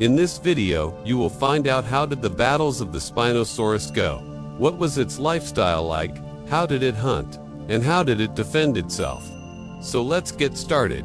In this video, you will find out how did the battles of the Spinosaurus go, what was its lifestyle like, how did it hunt, and how did it defend itself. So let's get started.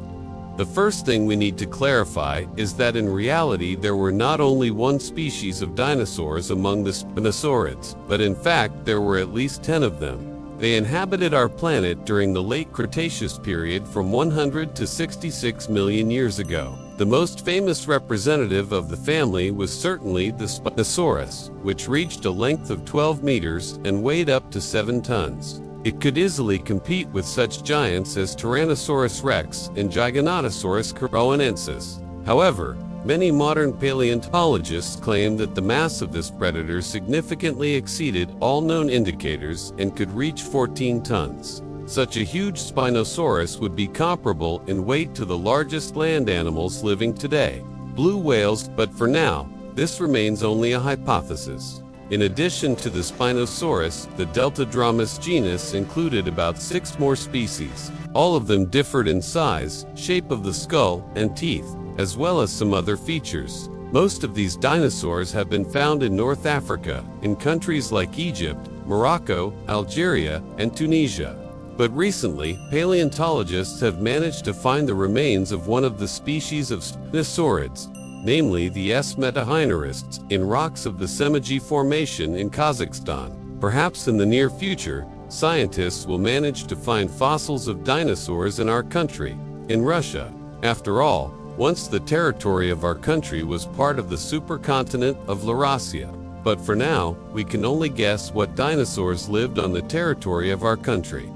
The first thing we need to clarify is that in reality there were not only one species of dinosaurs among the Spinosaurids, but in fact there were at least 10 of them. They inhabited our planet during the late Cretaceous period from 100 to 66 million years ago. The most famous representative of the family was certainly the Spinosaurus, which reached a length of 12 meters and weighed up to 7 tons. It could easily compete with such giants as Tyrannosaurus rex and Giganotosaurus caroensis. However, many modern paleontologists claim that the mass of this predator significantly exceeded all known indicators and could reach 14 tons. Such a huge Spinosaurus would be comparable in weight to the largest land animals living today, blue whales, but for now, this remains only a hypothesis. In addition to the Spinosaurus, the Deltadromus genus included about 6 more species. All of them differed in size, shape of the skull, and teeth, as well as some other features. Most of these dinosaurs have been found in North Africa, in countries like Egypt, Morocco, Algeria, and Tunisia. But recently, paleontologists have managed to find the remains of one of the species of Spinosaurids, namely the S. metahynerists, in rocks of the Semiji Formation in Kazakhstan. Perhaps in the near future, scientists will manage to find fossils of dinosaurs in our country, in Russia. After all, once the territory of our country was part of the supercontinent of Laurasia. But for now, we can only guess what dinosaurs lived on the territory of our country.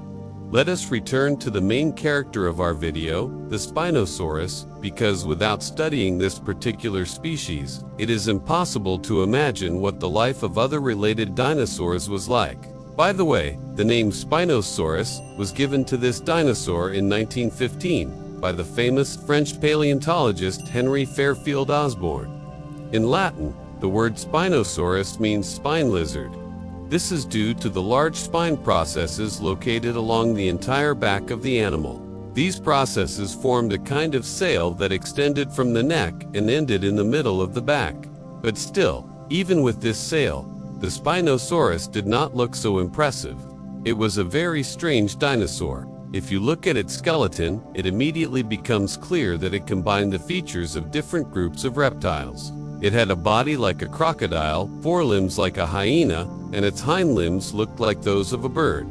Let us return to the main character of our video, the Spinosaurus, because without studying this particular species, it is impossible to imagine what the life of other related dinosaurs was like. By the way, the name Spinosaurus was given to this dinosaur in 1915 by the famous French paleontologist Henry Fairfield Osborn. In Latin, the word Spinosaurus means spine lizard. This is due to the large spine processes located along the entire back of the animal. These processes formed a kind of sail that extended from the neck and ended in the middle of the back. But still, even with this sail, the Spinosaurus did not look so impressive. It was a very strange dinosaur. If you look at its skeleton, it immediately becomes clear that it combined the features of different groups of reptiles. It had a body like a crocodile, forelimbs like a hyena, and its hind limbs looked like those of a bird.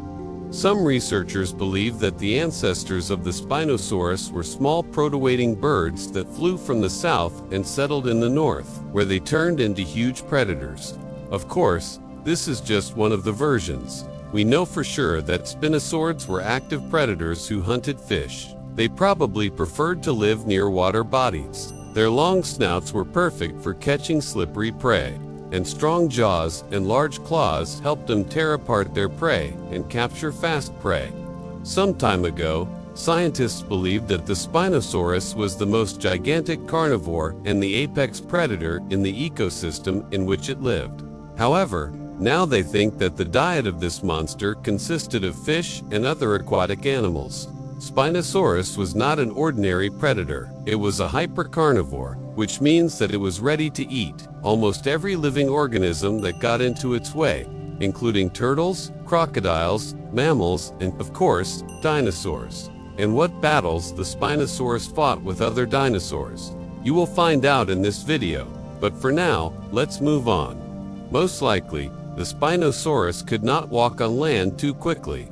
Some researchers believe that the ancestors of the Spinosaurus were small protowading birds that flew from the south and settled in the north, where they turned into huge predators. Of course, this is just one of the versions. We know for sure that Spinosaurids were active predators who hunted fish. They probably preferred to live near water bodies. Their long snouts were perfect for catching slippery prey, and strong jaws and large claws helped them tear apart their prey and capture fast prey. Some time ago, scientists believed that the Spinosaurus was the most gigantic carnivore and the apex predator in the ecosystem in which it lived. However, now they think that the diet of this monster consisted of fish and other aquatic animals. Spinosaurus was not an ordinary predator. It was a hypercarnivore, which means that it was ready to eat almost every living organism that got into its way, including turtles, crocodiles, mammals, and, of course, dinosaurs. And what battles the Spinosaurus fought with other dinosaurs, you will find out in this video. But for now, let's move on. Most likely, the Spinosaurus could not walk on land too quickly.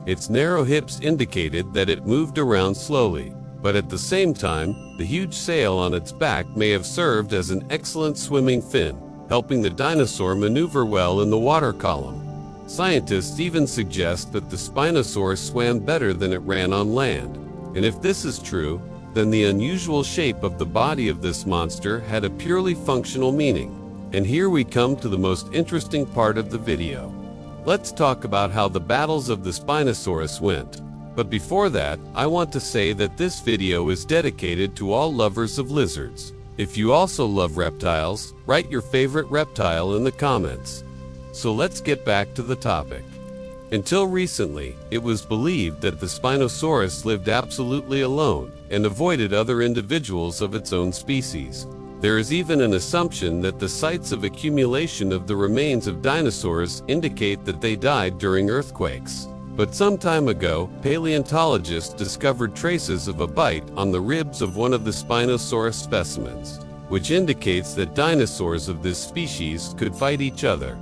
Its narrow hips indicated that it moved around slowly, but at the same time, the huge sail on its back may have served as an excellent swimming fin, helping the dinosaur maneuver well in the water column. Scientists even suggest that the Spinosaurus swam better than it ran on land. And if this is true, then the unusual shape of the body of this monster had a purely functional meaning. And here we come to the most interesting part of the video. Let's talk about how the battles of the Spinosaurus went. But before that, I want to say that this video is dedicated to all lovers of lizards. If you also love reptiles, write your favorite reptile in the comments. So let's get back to the topic. Until recently, it was believed that the Spinosaurus lived absolutely alone and avoided other individuals of its own species. There is even an assumption that the sites of accumulation of the remains of dinosaurs indicate that they died during earthquakes. But some time ago, paleontologists discovered traces of a bite on the ribs of one of the Spinosaurus specimens, which indicates that dinosaurs of this species could fight each other.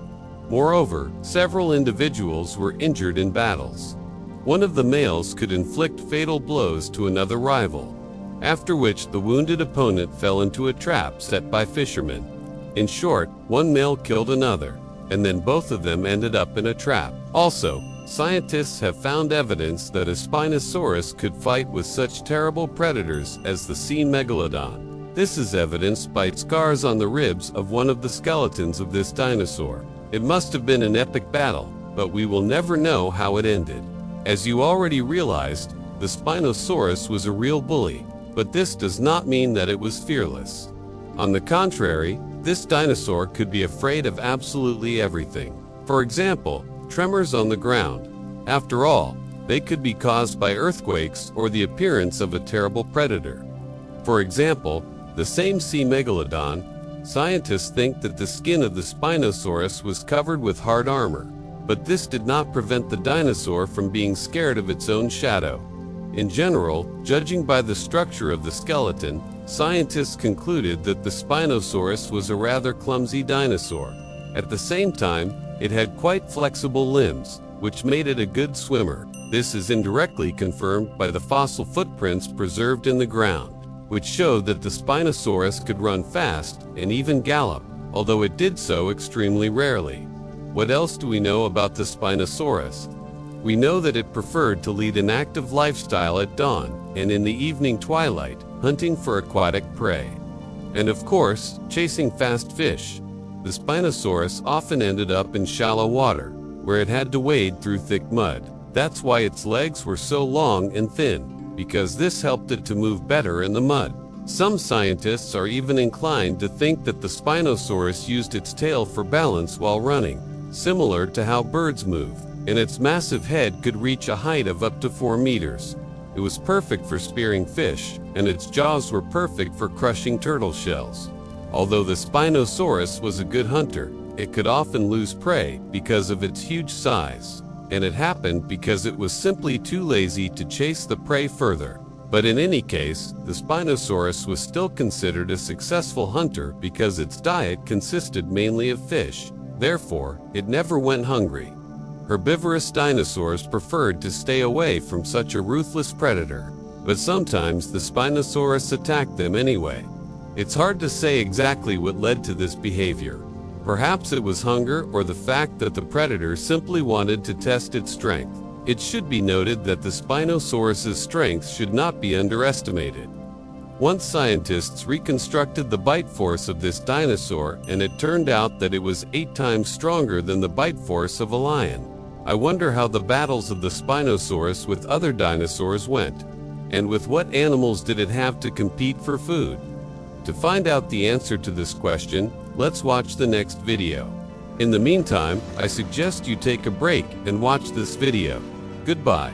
Moreover, several individuals were injured in battles. One of the males could inflict fatal blows to another rival, after which the wounded opponent fell into a trap set by fishermen. In short, one male killed another, and then both of them ended up in a trap. Also, scientists have found evidence that a Spinosaurus could fight with such terrible predators as the sea megalodon. This is evidenced by scars on the ribs of one of the skeletons of this dinosaur. It must have been an epic battle, but we will never know how it ended. As you already realized, the Spinosaurus was a real bully, but this does not mean that it was fearless. On the contrary, this dinosaur could be afraid of absolutely everything. For example, tremors on the ground. After all, they could be caused by earthquakes or the appearance of a terrible predator. For example, the same sea megalodon, scientists think that the skin of the Spinosaurus was covered with hard armor, but this did not prevent the dinosaur from being scared of its own shadow. In general, judging by the structure of the skeleton, scientists concluded that the Spinosaurus was a rather clumsy dinosaur. At the same time, it had quite flexible limbs, which made it a good swimmer. This is indirectly confirmed by the fossil footprints preserved in the ground, which showed that the Spinosaurus could run fast and even gallop, although it did so extremely rarely. What else do we know about the Spinosaurus? We know that it preferred to lead an active lifestyle at dawn and in the evening twilight, hunting for aquatic prey. And of course, chasing fast fish. The Spinosaurus often ended up in shallow water, where it had to wade through thick mud. That's why its legs were so long and thin, because this helped it to move better in the mud. Some scientists are even inclined to think that the Spinosaurus used its tail for balance while running, similar to how birds move, and its massive head could reach a height of up to 4 meters. It was perfect for spearing fish, and its jaws were perfect for crushing turtle shells. Although the Spinosaurus was a good hunter, it could often lose prey because of its huge size, and it happened because it was simply too lazy to chase the prey further. But in any case, the Spinosaurus was still considered a successful hunter because its diet consisted mainly of fish. Therefore, it never went hungry. Herbivorous dinosaurs preferred to stay away from such a ruthless predator, but sometimes the Spinosaurus attacked them anyway. It's hard to say exactly what led to this behavior. Perhaps it was hunger or the fact that the predator simply wanted to test its strength. It should be noted that the Spinosaurus's strength should not be underestimated. Once scientists reconstructed the bite force of this dinosaur, and it turned out that it was 8 times stronger than the bite force of a lion. I wonder how the battles of the Spinosaurus with other dinosaurs went, and with what animals did it have to compete for food? To find out the answer to this question, let's watch the next video. In the meantime, I suggest you take a break and watch this video. Goodbye.